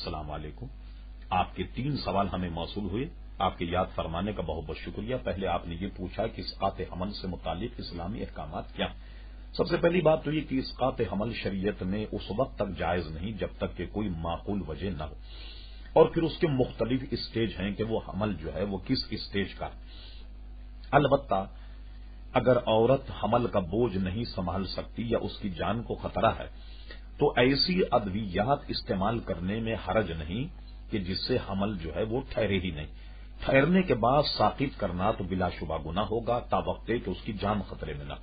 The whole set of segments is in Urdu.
السلام علیکم۔ آپ کے 3 سوال ہمیں موصول ہوئے، آپ کے یاد فرمانے کا بہت بہت شکریہ۔ پہلے آپ نے یہ پوچھا کہ اسقاط حمل سے متعلق اسلامی احکامات کیا۔ سب سے پہلی بات تو یہ کہ اسقاط حمل شریعت میں اس وقت تک جائز نہیں جب تک کہ کوئی معقول وجہ نہ ہو، اور پھر اس کے مختلف اسٹیج ہیں کہ وہ حمل جو ہے وہ کس اسٹیج کا۔ البتہ اگر عورت حمل کا بوجھ نہیں سنبھال سکتی یا اس کی جان کو خطرہ ہے تو ایسی ادویات استعمال کرنے میں حرج نہیں کہ جس سے حمل جو ہے وہ ٹھہرے ہی نہیں۔ ٹھہرنے کے بعد ساقط کرنا تو بلا شبہ گناہ ہوگا تاوقت کہ اس کی جان خطرے میں نہ۔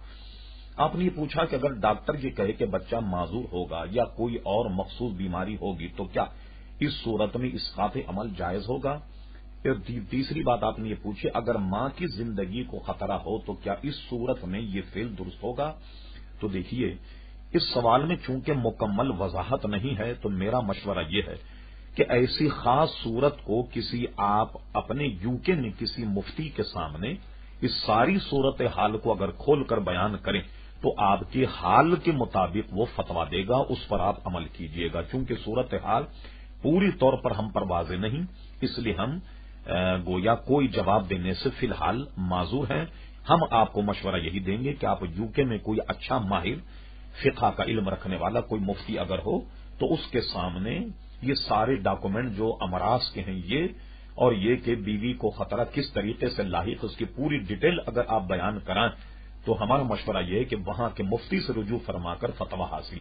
آپ نے یہ پوچھا کہ اگر ڈاکٹر یہ کہے کہ بچہ معذور ہوگا یا کوئی اور مخصوص بیماری ہوگی تو کیا اس صورت میں اسقاط حمل جائز ہوگا؟ پھر تیسری بات آپ نے یہ پوچھی اگر ماں کی زندگی کو خطرہ ہو تو کیا اس صورت میں یہ فعل درست ہوگا؟ تو دیکھیے، اس سوال میں چونکہ مکمل وضاحت نہیں ہے تو میرا مشورہ یہ ہے کہ ایسی خاص صورت کو کسی آپ اپنے UK میں کسی مفتی کے سامنے اس ساری صورت حال کو اگر کھول کر بیان کریں تو آپ کے حال کے مطابق وہ فتویٰ دے گا، اس پر آپ عمل کیجئے گا۔ چونکہ صورت حال پوری طور پر ہم پر واضح نہیں، اس لیے ہم گویا کوئی جواب دینے سے فی الحال معذور ہیں۔ ہم آپ کو مشورہ یہی دیں گے کہ آپ UK میں کوئی اچھا ماہر فقہ کا علم رکھنے والا کوئی مفتی اگر ہو تو اس کے سامنے یہ سارے ڈاکومنٹ جو امراض کے ہیں یہ اور یہ کہ بیوی کو خطرہ کس طریقے سے لاحق اس کی پوری ڈیٹیل اگر آپ بیان کرائیں تو ہمارا مشورہ یہ ہے کہ وہاں کے مفتی سے رجوع فرما کر فتویٰ حاصل